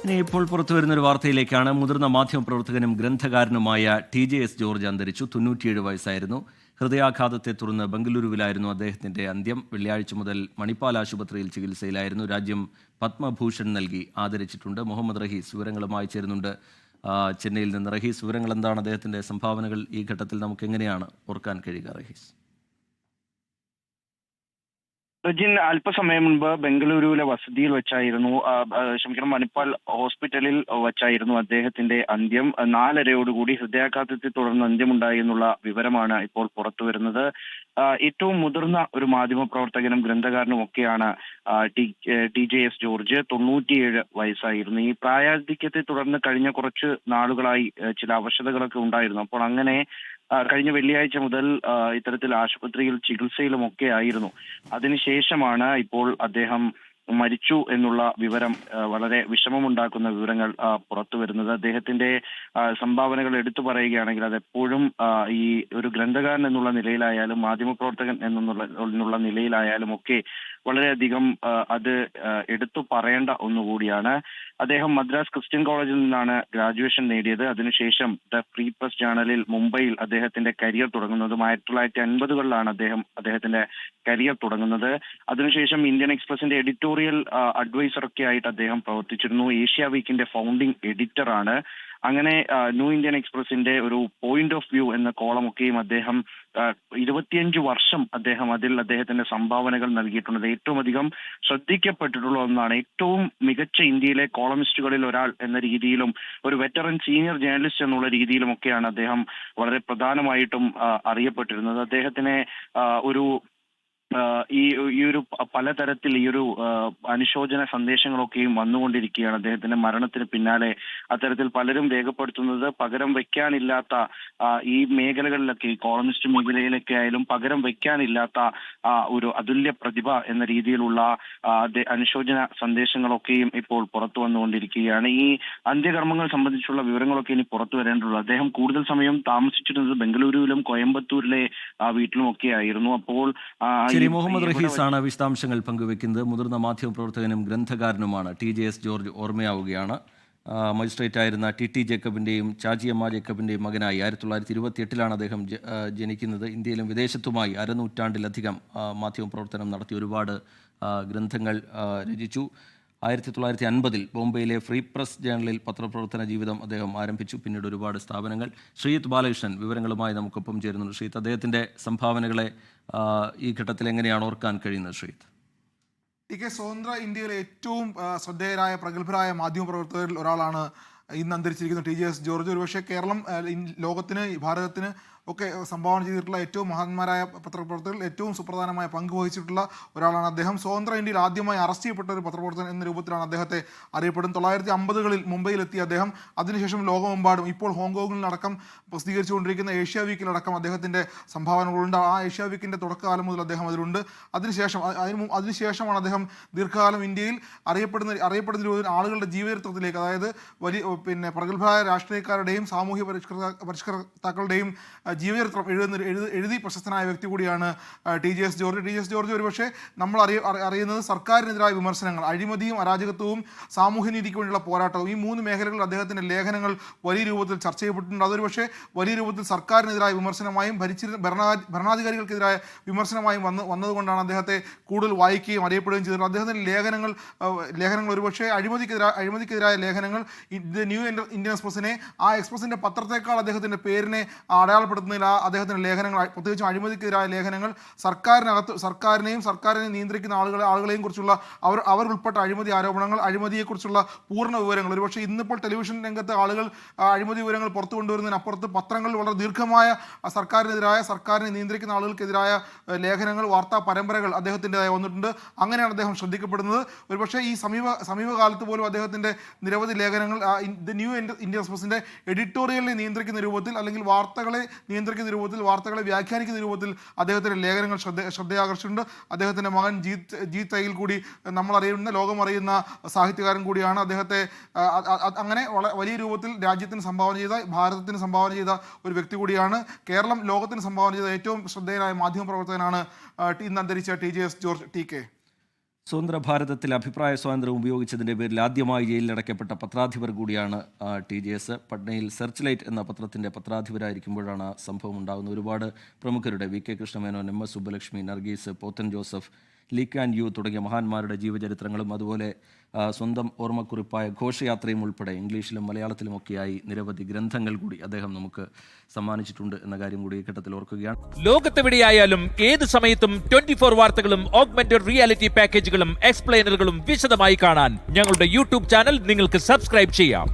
ഇനി ഇപ്പോൾ പുറത്തുവരുന്ന ഒരു വാർത്തയിലേക്കാണ്. മുതിർന്ന മാധ്യമപ്രവർത്തകനും ഗ്രന്ഥകാരനുമായ TJS ജോർജ് അന്തരിച്ചു. 97 വയസ്സായിരുന്നു. ഹൃദയാഘാതത്തെ തുടർന്ന് ബംഗളൂരുവിലായിരുന്നു അദ്ദേഹത്തിന്റെ അന്ത്യം. വെള്ളിയാഴ്ച മുതൽ മണിപ്പാൽ ആശുപത്രിയിൽ ചികിത്സയിലായിരുന്നു. രാജ്യം പത്മഭൂഷൺ നൽകി ആദരിച്ചിട്ടുണ്ട്. മുഹമ്മദ് റഹീസ് വിവരങ്ങളുമായി ചേരുന്നുണ്ട് ചെന്നൈയിൽ നിന്ന്. റഹീസ്, വിവരങ്ങൾ എന്താണ്? അദ്ദേഹത്തിന്റെ സംഭാവനകൾ ഈ ഘട്ടത്തിൽ നമുക്ക് എങ്ങനെയാണ് ഓർക്കാൻ കഴിയുക? റഹീസ്. റജിൻ അല്പസമയം മുൻപ് ബംഗളൂരുവിലെ വസതിയിൽ വെച്ചായിരുന്നു, മണിപ്പാൽ ഹോസ്പിറ്റലിൽ വെച്ചായിരുന്നു അദ്ദേഹത്തിന്റെ അന്ത്യം. 4:30 ഹൃദയാഘാതത്തെ തുടർന്ന് അന്ത്യമുണ്ടായി എന്നുള്ള വിവരമാണ് ഇപ്പോൾ പുറത്തു വരുന്നത്. ഏറ്റവും മുതിർന്ന ഒരു മാധ്യമ പ്രവർത്തകനും ഗ്രന്ഥകാരനും ഒക്കെയാണ് TJS ജോർജ്. 97 വയസ്സായിരുന്നു. ഈ പ്രായാധിക്യത്തെ തുടർന്ന് കഴിഞ്ഞ കുറച്ച് നാളുകളായി ചില അവശതകളൊക്കെ ഉണ്ടായിരുന്നു. അപ്പോൾ അങ്ങനെ കഴിഞ്ഞ വെള്ളിയാഴ്ച മുതൽ ഇത്തരത്തിൽ ആശുപത്രിയിൽ ചികിത്സയിലുമൊക്കെ ആയിരുന്നു. അതിനുശേഷമാണ് ഇപ്പോൾ അദ്ദേഹം മരിച്ചു എന്നുള്ള വിവരം, വളരെ വിഷമമുണ്ടാക്കുന്ന വിവരങ്ങൾ പുറത്തു വരുന്നത്. അദ്ദേഹത്തിന്റെ സംഭാവനകൾ എടുത്തു പറയുകയാണെങ്കിൽ അതെപ്പോഴും ഈ ഒരു ഗ്രന്ഥകാരൻ എന്നുള്ള നിലയിലായാലും മാധ്യമപ്രവർത്തകൻ എന്നുള്ള നിലയിലായാലും ഒക്കെ വളരെയധികം അത് എടുത്തു പറയേണ്ട ഒന്നുകൂടിയാണ്. അദ്ദേഹം മദ്രാസ് ക്രിസ്ത്യൻ കോളേജിൽ നിന്നാണ് ഗ്രാജുവേഷൻ നേടിയത്. അതിനുശേഷം ദ ഫ്രീ പ്രസ് ജേണലിൽ മുംബൈയിൽ അദ്ദേഹത്തിന്റെ കരിയർ തുടങ്ങുന്നതും 1950-കളിലാണ് അദ്ദേഹത്തിന്റെ കരിയർ തുടങ്ങുന്നത്. അതിനുശേഷം ഇന്ത്യൻ എക്സ്പ്രസിന്റെ എഡിറ്റോറിയൽ അഡ്വൈസർ ഒക്കെ ആയിട്ട് അദ്ദേഹം പ്രവർത്തിച്ചിരുന്നു. ഏഷ്യ വീക്കിന്റെ ഫൗണ്ടിംഗ് എഡിറ്ററാണ്. അങ്ങനെ ന്യൂ ഇന്ത്യൻ എക്സ്പ്രസിന്റെ ഒരു പോയിന്റ് ഓഫ് വ്യൂ എന്ന കോളമൊക്കെയും അദ്ദേഹം 25 വർഷം അതിൽ അദ്ദേഹത്തിന്റെ സംഭാവനകൾ നൽകിയിട്ടുണ്ട്. ഏറ്റവും അധികം ശ്രദ്ധിക്കപ്പെട്ടിട്ടുള്ള ഒന്നാണ്. ഏറ്റവും മികച്ച ഇന്ത്യയിലെ കോളമിസ്റ്റുകളിൽ ഒരാൾ എന്ന രീതിയിലും ഒരു വെറ്ററൻ സീനിയർ ജേർണലിസ്റ്റ് എന്നുള്ള രീതിയിലുമൊക്കെയാണ് അദ്ദേഹം വളരെ പ്രധാനമായിട്ടും അറിയപ്പെട്ടിരുന്നത്. അദ്ദേഹത്തിനെ ഒരു ഈ ഒരു പലതരത്തിൽ ഈ ഒരു അനുശോചന സന്ദേശങ്ങളൊക്കെയും വന്നുകൊണ്ടിരിക്കുകയാണ്. അദ്ദേഹത്തിന്റെ മരണത്തിന് പിന്നാലെ അത്തരത്തിൽ പലരും രേഖപ്പെടുത്തുന്നത് പകരം വെക്കാനില്ലാത്ത ഈ മേഖലകളിലൊക്കെ, ഈ കോളമിസ്റ്റ് മേഖലയിലൊക്കെ ആയാലും പകരം വെക്കാനില്ലാത്ത ഒരു അതുല്യ പ്രതിഭ എന്ന രീതിയിലുള്ള അനുശോചന സന്ദേശങ്ങളൊക്കെയും ഇപ്പോൾ പുറത്തു വന്നുകൊണ്ടിരിക്കുകയാണ്. ഈ അന്ത്യകർമ്മങ്ങൾ സംബന്ധിച്ചുള്ള വിവരങ്ങളൊക്കെ ഇനി പുറത്തു വരേണ്ടുള്ളൂ. അദ്ദേഹം കൂടുതൽ സമയം താമസിച്ചിരുന്നത് ബംഗളൂരുവിലും കോയമ്പത്തൂരിലെ വീട്ടിലും ഒക്കെ ആയിരുന്നു. അപ്പോൾ മുഹമ്മദ് റഹീസ് ആണ് വിശദാംശങ്ങൾ പങ്കുവെക്കുന്നത്. മുതിർന്ന മാധ്യമപ്രവർത്തകനും ഗ്രന്ഥകാരനുമാണ് TJS ജോർജ് ഓർമ്മയാവുകയാണ്. മജിസ്ട്രേറ്റ് ആയിരുന്ന TT ജേക്കബിൻ്റെയും ചാച്ചിയമ്മ ജേക്കബിൻ്റെയും മകനായി 1928 അദ്ദേഹം ജനിക്കുന്നത്. ഇന്ത്യയിലും വിദേശത്തുമായി അരനൂറ്റാണ്ടിലധികം മാധ്യമപ്രവർത്തനം നടത്തി ഒരുപാട് ഗ്രന്ഥങ്ങൾ രചിച്ചു. 1950 ബോംബെയിലെ ഫ്രീ പ്രസ് ജേണലിൽ പത്രപ്രവർത്തന ജീവിതം അദ്ദേഹം ആരംഭിച്ചു. പിന്നീട് ഒരുപാട് സ്ഥാപനങ്ങൾ. ശ്രീജിത്ത് ബാലകൃഷ്ണൻ വിവരങ്ങളുമായി നമുക്കൊപ്പം ചേരുന്നുണ്ട്. ശ്രീജിത്ത്, അദ്ദേഹത്തിൻ്റെ സംഭാവനകളെ ഈ ഘട്ടത്തിൽ എങ്ങനെയാണ് ഓർക്കാൻ കഴിയുന്നത്? ശ്രീജിത്ത്. സ്വതന്ത്ര ഇന്ത്യയിലെ ഏറ്റവും ശ്രദ്ധേയരായ പ്രഗത്ഭരായ മാധ്യമപ്രവർത്തകരിൽ ഒരാളാണ് ഇന്ന് അന്തരിച്ചിരിക്കുന്ന TJS ജോർജ്. ഒരുപക്ഷെ കേരളം ലോകത്തിന്, ഭാരതത്തിന് ഒക്കെ സംഭാവന ചെയ്തിട്ടുള്ള ഏറ്റവും മഹാന്മാരായ പത്രപ്രവർത്തകരിൽ ഏറ്റവും സുപ്രധാനമായ പങ്ക് വഹിച്ചിട്ടുള്ള ഒരാളാണ് അദ്ദേഹം. സ്വതന്ത്ര ഇന്ത്യയിൽ ആദ്യമായി അറസ്റ്റ് ചെയ്യപ്പെട്ട ഒരു പത്രപ്രവർത്തകൻ എന്ന രൂപത്തിലാണ് അദ്ദേഹത്തെ അറിയപ്പെടുന്നത്. 1950-കളിൽ മുംബൈയിലെത്തിയ അദ്ദേഹം അതിനുശേഷം ലോകമെമ്പാടും, ഇപ്പോൾ ഹോങ്കോങ്ങിലടക്കം പ്രസിദ്ധീകരിച്ചുകൊണ്ടിരിക്കുന്ന ഏഷ്യ വീക്കിലടക്കം അദ്ദേഹത്തിൻ്റെ സംഭാവനകളുണ്ട്. ആ ഏഷ്യ വീക്കിൻ്റെ തുടക്കകാലം മുതൽ അദ്ദേഹം അതിലുണ്ട്. അതിനുശേഷമാണ് അദ്ദേഹം ദീർഘകാലം ഇന്ത്യയിൽ അറിയപ്പെടുന്ന രൂപത്തിൽ ആളുകളുടെ ജീവചരിത്രത്തിലേക്ക്, അതായത് പ്രഗത്ഭരായ രാഷ്ട്രീയക്കാരുടെയും സാമൂഹ്യ പരിഷ്കർത്താക്കളുടെയും ജീവചരിത്രം എഴുതി പ്രശസ്തനായ വ്യക്തി കൂടിയാണ് TJS ജോർജ്. ഒരുപക്ഷെ നമ്മൾ അറിയുന്നത് സർക്കാരിനെതിരായ വിമർശനങ്ങൾ, അഴിമതിയും അരാജകത്വവും സാമൂഹ്യനീതിക്ക് വേണ്ടിയുള്ള പോരാട്ടവും, ഈ 3 മേഖലകളിൽ അദ്ദേഹത്തിൻ്റെ ലേഖനങ്ങൾ വലിയ രൂപത്തിൽ ചർച്ച ചെയ്യപ്പെട്ടിട്ടുണ്ട്. അതൊരുപക്ഷെ വലിയ രൂപത്തിൽ സർക്കാരിനെതിരായ വിമർശനമായും ഭരണാധികാരികൾക്കെതിരായ വിമർശനമായും വന്നതുകൊണ്ടാണ് അദ്ദേഹത്തെ കൂടുതൽ വായിക്കുകയും അറിയപ്പെടുകയും ചെയ്തിട്ടുള്ളത്. അദ്ദേഹത്തിൻ്റെ ലേഖനങ്ങൾ ഒരുപക്ഷെ അഴിമതിക്കെതിരായ ലേഖനങ്ങൾ ന്യൂ ഇന്ത്യൻ എക്സ്പ്രസിനെ, ആ എക്സ്പ്രസിൻ്റെ പത്രത്തെക്കാൾ അദ്ദേഹത്തിൻ്റെ പേരിനെ അടയാളപ്പെടുത്തുന്നതിൽ അദ്ദേഹത്തിൻ്റെ ലേഖനങ്ങൾ, പ്രത്യേകിച്ചും അഴിമതിക്കെതിരായ ലേഖനങ്ങൾ, സർക്കാരിനെയും നിയന്ത്രിക്കുന്ന ആളുകളെയും കുറിച്ചുള്ള അവർ ഉൾപ്പെട്ട അഴിമതി ആരോപണങ്ങൾ, അഴിമതിയെക്കുറിച്ചുള്ള പൂർണ്ണ വിവരങ്ങൾ. ഒരുപക്ഷെ ഇന്നിപ്പോൾ ടെലിവിഷൻ രംഗത്ത് ആളുകൾ അഴിമതി വിവരങ്ങൾ പുറത്തു കൊണ്ടുവരുന്നതിനപ്പുറത്ത് പത്രങ്ങളിൽ വളരെ ദീർഘമായ സർക്കാരിനെ നിയന്ത്രിക്കുന്ന ആളുകൾക്കെതിരായ ലേഖനങ്ങൾ, വാർത്താ പരമ്പരകൾ അദ്ദേഹത്തിൻ്റെതായി വന്നിട്ടുണ്ട്. അങ്ങനെയാണ് അദ്ദേഹം ശ്രദ്ധിക്കപ്പെടുന്നത്. ഒരുപക്ഷെ ഈ സമീപകാലത്ത് പോലും അദ്ദേഹത്തിൻ്റെ നിരവധി ലേഖനങ്ങൾ ന്യൂ ഇന്ത്യൻ എക്സ്പ്രസിൻ്റെ എഡിറ്റോറിയലിനെ നിയന്ത്രിക്കുന്ന രൂപത്തിൽ, അല്ലെങ്കിൽ വാർത്തകളെ നിയന്ത്രിക്കുന്ന രൂപത്തിൽ, വാർത്തകളെ വ്യാഖ്യാനിക്കുന്ന രൂപത്തിൽ അദ്ദേഹത്തിൻ്റെ ലേഖനങ്ങൾ ശ്രദ്ധയാകർഷിച്ചിട്ടുണ്ട്. അദ്ദേഹത്തിൻ്റെ മകൻ ജീത് തയ്യിൽ കൂടി ലോകം അറിയുന്ന സാഹിത്യകാരൻ കൂടിയാണ്. അദ്ദേഹത്തെ അങ്ങനെ വലിയ രൂപത്തിൽ രാജ്യത്തിന് സംഭാവന ചെയ്ത, ഭാരതത്തിന് സംഭാവന ചെയ്ത ഒരു വ്യക്തി കൂടിയാണ്. കേരളം ലോകത്തിന് സംഭാവന ചെയ്ത ഏറ്റവും ശ്രദ്ധേയനായ മാധ്യമപ്രവർത്തകനാണ് ഇന്ന് അന്തരിച്ച TJS ജോർജ്. TK. സ്വതന്ത്ര ഭാരതത്തിൽ അഭിപ്രായ സ്വാതന്ത്ര്യം ഉപയോഗിച്ചതിൻ്റെ പേരിൽ ആദ്യമായി ജയിലിലടയ്ക്കപ്പെട്ട പത്രാധിപർ കൂടിയാണ് TJS. പട്നയിൽ സെർച്ച് ലൈറ്റ് എന്ന പത്രത്തിൻ്റെ പത്രാധിപരായിരിക്കുമ്പോഴാണ് സംഭവം ഉണ്ടാകുന്നത്. ഒരുപാട് പ്രമുഖരുടെ VK Krishna Menon, MS Subbulakshmi, Nargis, Pothan Joseph, Lee Kuan Yew തുടങ്ങിയ മഹാന്മാരുടെ ജീവചരിത്രങ്ങളും അതുപോലെ സ്വന്തം ഓർമ്മക്കുറിപ്പായ ഘോഷയാത്രയും ഉൾപ്പെടെ ഇംഗ്ലീഷിലും മലയാളത്തിലുമൊക്കെയായി നിരവധി ഗ്രന്ഥങ്ങൾ കൂടി അദ്ദേഹം നമുക്ക് സമ്മാനിച്ചിട്ടുണ്ട് എന്ന കാര്യം കൂടി ഈ ഘട്ടത്തിൽ ഓർക്കുകയാണ്. ലോകത്തെവിടെയായാലും ഏത് സമയത്തും 24 വാർത്തകളും ഓഗ്മെന്റഡ് റിയാലിറ്റി പാക്കേജുകളും എക്സ്പ്ലെയിനറുകളും വിശദമായി കാണാൻ ഞങ്ങളുടെ YouTube ചാനൽ നിങ്ങൾക്ക് സബ്സ്ക്രൈബ് ചെയ്യാം.